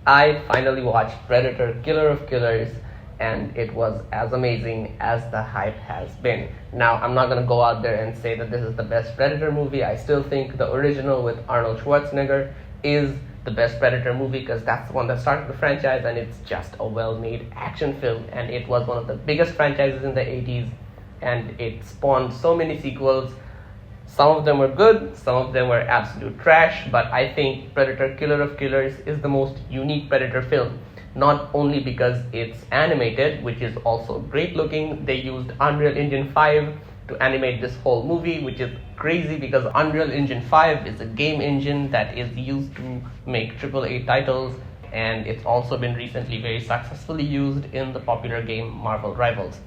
I finally watched Predator Killer of Killers, and it was as amazing as the hype has been. Now, I'm not gonna go out there and say that this is the best Predator movie. I still think the original with Arnold Schwarzenegger is the best Predator movie because that's the one that started the franchise, and it's just a well-made action film, and it was one of the biggest franchises in the 80s, and it spawned so many sequels. Some of them were good, some of them were absolute trash, but I think Predator Killer of Killers is the most unique Predator film. Not only because it's animated, which is also great looking. They used Unreal Engine 5 to animate this whole movie, which is crazy because Unreal Engine 5 is a game engine that is used to make AAA titles, and it's also been recently very successfully used in the popular game Marvel Rivals.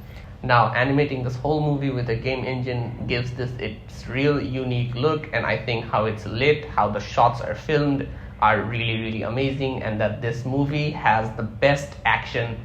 Now, animating this whole movie with a game engine gives this its real unique look, and I think how it's lit, how the shots are filmed are really amazing, and that this movie has the best action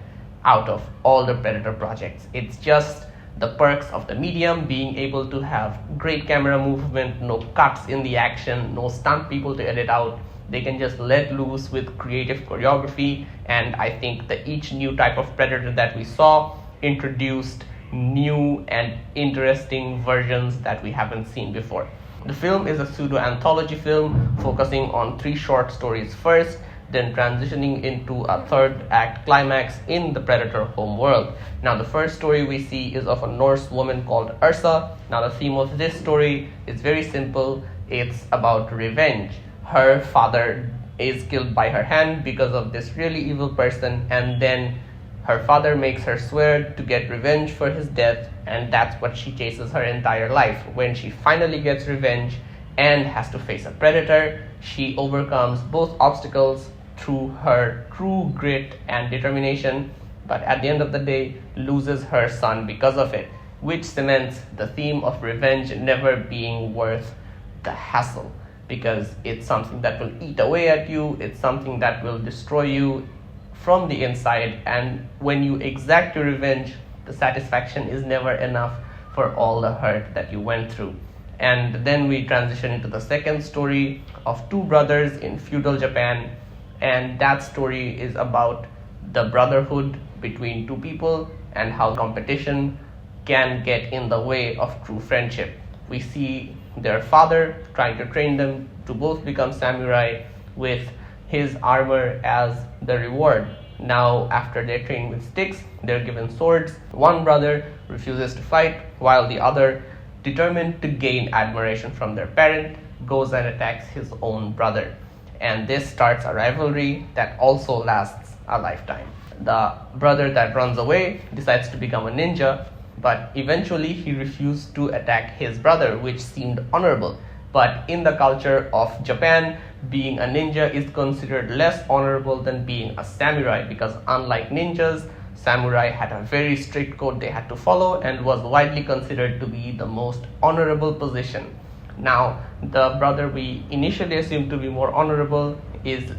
out of all the Predator projects. It's just the perks of the medium, being able to have great camera movement, no cuts in the action, no stunt people to edit out. They can just let loose with creative choreography, and I think that each new type of Predator that we saw introduced new and interesting versions that we haven't seen before. The film is a pseudo-anthology film focusing on 3 short stories first, then transitioning into a third act climax in the Predator homeworld. Now, the first story we see is of a Norse woman called Ursa. Now, the theme of this story is very simple. It's about revenge. Her father is killed by her hand because of this really evil person, and then her father makes her swear to get revenge for his death, and that's what she chases her entire life. When she finally gets revenge and has to face a predator, she overcomes both obstacles through her true grit and determination, but at the end of the day loses her son because of it, which cements the theme of revenge never being worth the hassle, because it's something that will eat away at you, it's something that will destroy you from the inside, and when you exact your revenge, the satisfaction is never enough for all the hurt that you went through. And then we transition into the second story of 2 brothers in feudal Japan, and that story is about the brotherhood between 2 people and how competition can get in the way of true friendship. We see their father trying to train them to both become samurai with his armor as the reward. Now, after they train with sticks, they're given swords. One brother refuses to fight, while the other, determined to gain admiration from their parent, goes and attacks his own brother. And this starts a rivalry that also lasts a lifetime. The brother that runs away decides to become a ninja, but eventually he refused to attack his brother, which seemed honorable. But in the culture of Japan, being a ninja is considered less honorable than being a samurai, because unlike ninjas, samurai had a very strict code they had to follow and was widely considered to be the most honorable position. Now, the brother we initially assumed to be more honorable is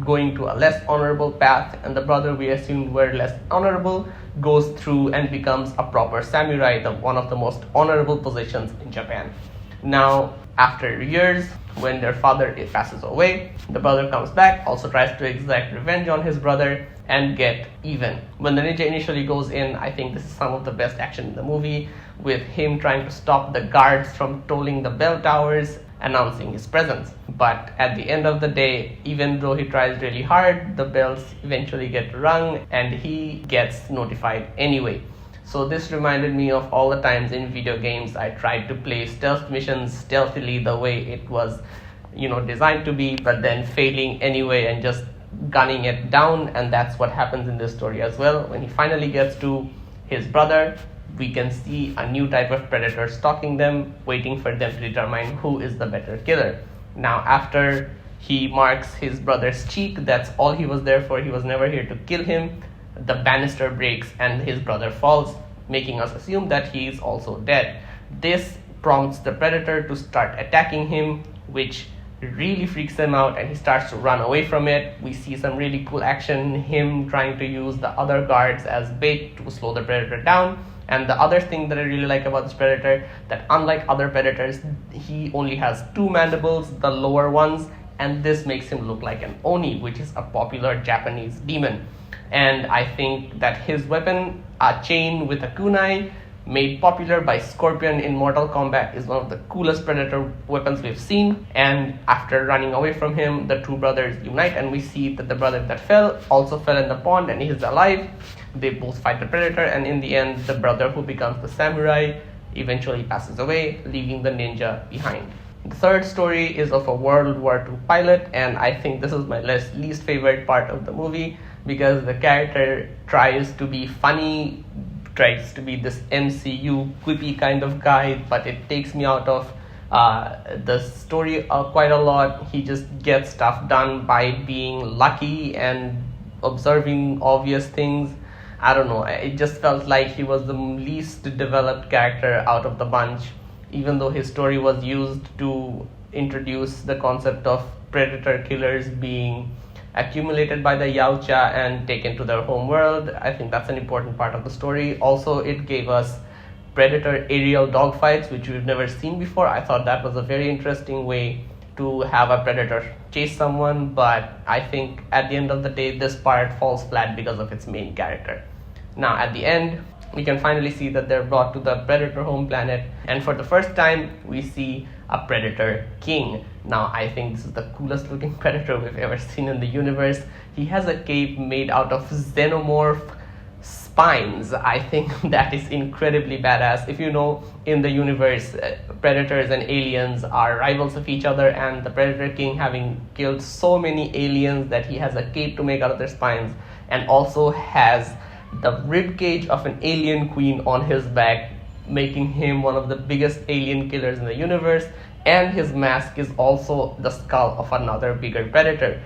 going to a less honorable path, and the brother we assumed were less honorable goes through and becomes a proper samurai, one of the most honorable positions in Japan. Now, after years, when their father passes away, the brother comes back, also tries to exact revenge on his brother and get even. When the ninja initially goes in, I think this is some of the best action in the movie, with him trying to stop the guards from tolling the bell towers, announcing his presence. But at the end of the day, even though he tries really hard, the bells eventually get rung and he gets notified anyway. So this reminded me of all the times in video games I tried to play stealth missions stealthily the way it was, designed to be, but then failing anyway and just gunning it down. And that's what happens in this story as well. When he finally gets to his brother, we can see a new type of predator stalking them, waiting for them to determine who is the better killer. Now, after he marks his brother's cheek, that's all he was there for. He was never here to kill him. The banister breaks and his brother falls, making us assume that he is also dead. This prompts the predator to start attacking him, which really freaks him out, and he starts to run away from it. We see some really cool action, him trying to use the other guards as bait to slow the predator down. And the other thing that I really like about this predator, that unlike other predators, he only has 2 mandibles, the lower ones, and this makes him look like an Oni, which is a popular Japanese demon. And I think that his weapon, a chain with a kunai, made popular by Scorpion in Mortal Kombat, is one of the coolest Predator weapons we've seen. And after running away from him, the two brothers unite, and we see that the brother that fell also fell in the pond and he's alive. They both fight the Predator, and in the end, the brother who becomes the samurai eventually passes away, leaving the ninja behind. The third story is of a World War II pilot, and I think this is my least favorite part of the movie, because the character tries to be funny, tries to be this MCU quippy kind of guy, but it takes me out of the story quite a lot. He just gets stuff done by being lucky and observing obvious things. I don't know, it just felt like he was the least developed character out of the bunch, even though his story was used to introduce the concept of predator killers being accumulated by the Yautja and taken to their home world. I think that's an important part of the story. Also, it gave us predator aerial dogfights, which we've never seen before. I thought that was a very interesting way to have a predator chase someone, but I think at the end of the day, this part falls flat because of its main character. Now, at the end, we can finally see that they're brought to the predator home planet, and for the first time, we see a predator king. Now, I think this is the coolest looking predator we've ever seen in the universe. He has a cape made out of xenomorph spines. I think that is incredibly badass. If you know, in the universe, predators and aliens are rivals of each other, and the predator king, having killed so many aliens, that he has a cape to make out of their spines, and also has the rib cage of an alien queen on his back, making him one of the biggest alien killers in the universe. And his mask is also the skull of another bigger predator.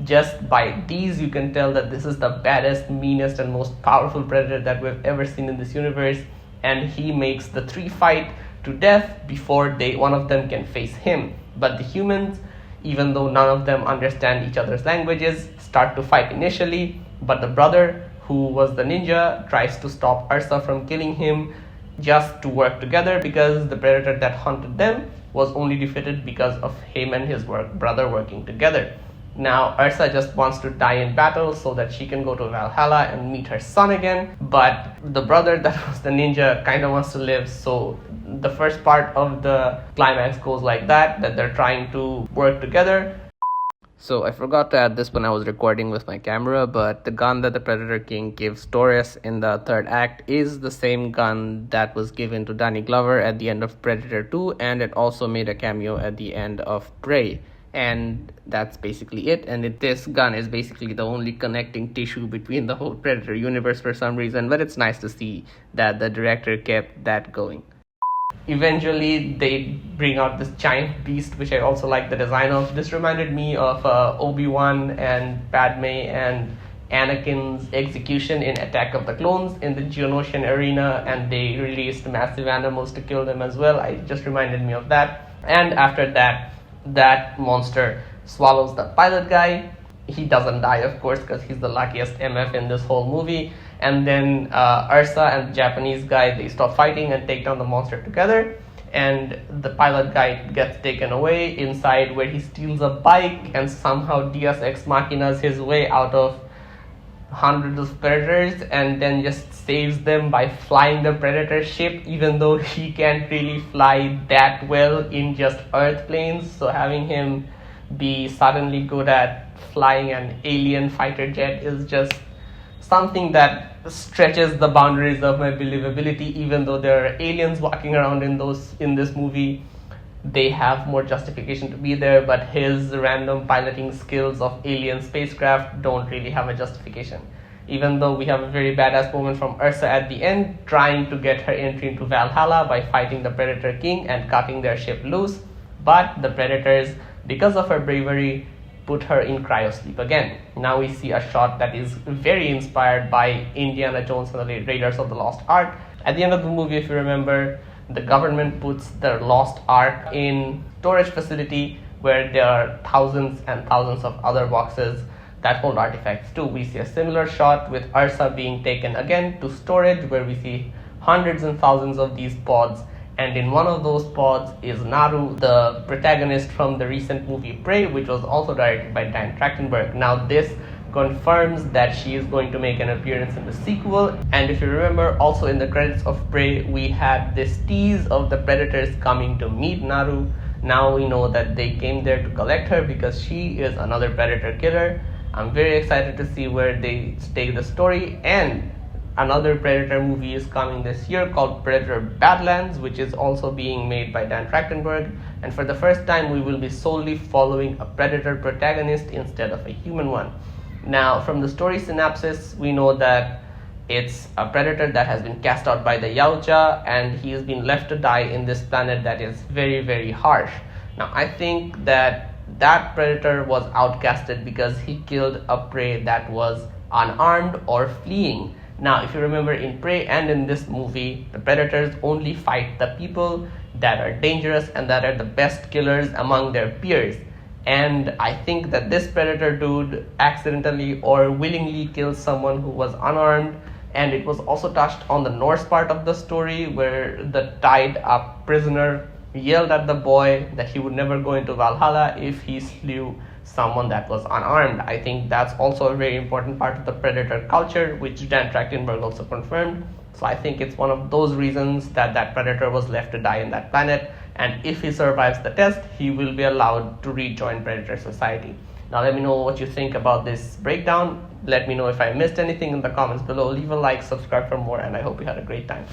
Just by these, you can tell that this is the baddest, meanest, and most powerful predator that we've ever seen in this universe. And he makes the three fight to death before one of them can face him. But the humans, even though none of them understand each other's languages, start to fight initially. But the brother, who was the ninja, tries to stop Ursa from killing him, just to work together, because the predator that hunted them was only defeated because of him and his brother working together. Now, Ursa just wants to die in battle so that she can go to Valhalla and meet her son again, but the brother that was the ninja kind of wants to live, so the first part of the climax goes like that they're trying to work together. So I forgot to add this when I was recording with my camera, but the gun that the Predator King gives Torres in the third act is the same gun that was given to Danny Glover at the end of Predator 2, and it also made a cameo at the end of Prey. And that's basically it. And this gun is basically the only connecting tissue between the whole Predator universe for some reason, but it's nice to see that the director kept that going. Eventually, they bring out this giant beast, which I also like the design of. This reminded me of Obi-Wan and Padme and Anakin's execution in Attack of the Clones in the Geonosian arena, and they released massive animals to kill them as well. It just reminded me of that. And after that, that monster swallows the pilot guy. He doesn't die, of course, because he's the luckiest MF in this whole movie. And then Ursa and the Japanese guy, they stop fighting and take down the monster together. And the pilot guy gets taken away inside, where he steals a bike and somehow Deus Ex Machinas his way out of hundreds of predators, and then just saves them by flying the predator ship, even though he can't really fly that well in just earth planes. So having him be suddenly good at flying an alien fighter jet is just something that stretches the boundaries of my believability. Even though there are aliens walking around in this movie, they have more justification to be there, but his random piloting skills of alien spacecraft don't really have a justification. Even though we have a very badass moment from Ursa at the end, trying to get her entry into Valhalla by fighting the Predator King and cutting their ship loose, but the Predators, because of her bravery, put her in cryosleep again. Now we see a shot that is very inspired by Indiana Jones and the Raiders of the Lost Ark. At the end of the movie, if you remember, the government puts their lost ark in storage facility where there are thousands and thousands of other boxes that hold artifacts too. We see a similar shot with Ursa being taken again to storage, where we see hundreds and thousands of these pods, and in one of those pods is Naru, the protagonist from the recent movie Prey, which was also directed by Dan Trachtenberg. Now this confirms that she is going to make an appearance in the sequel, and if you remember, also in the credits of Prey we had this tease of the predators coming to meet Naru. Now we know that they came there to collect her because she is another predator killer. I'm very excited to see where they take the story, and another Predator movie is coming this year called Predator Badlands, which is also being made by Dan Trachtenberg, and for the first time we will be solely following a Predator protagonist instead of a human one. Now, from the story synopsis, we know that it's a predator that has been cast out by the Yautja, and he has been left to die in this planet that is very, very harsh. Now, I think that predator was outcasted because he killed a prey that was unarmed or fleeing. Now, if you remember, in Prey and in this movie, the predators only fight the people that are dangerous and that are the best killers among their peers. And I think that this predator dude accidentally or willingly killed someone who was unarmed. And it was also touched on the Norse part of the story, where the tied up prisoner yelled at the boy that he would never go into Valhalla if he slew someone that was unarmed. I think that's also a very important part of the predator culture, which Dan Trachtenberg also confirmed. So I think it's one of those reasons that predator was left to die in that planet, and if he survives the test, he will be allowed to rejoin predator society. Now let me know what you think about this breakdown. Let me know if I missed anything in the comments below. Leave a like, subscribe for more, and I hope you had a great time.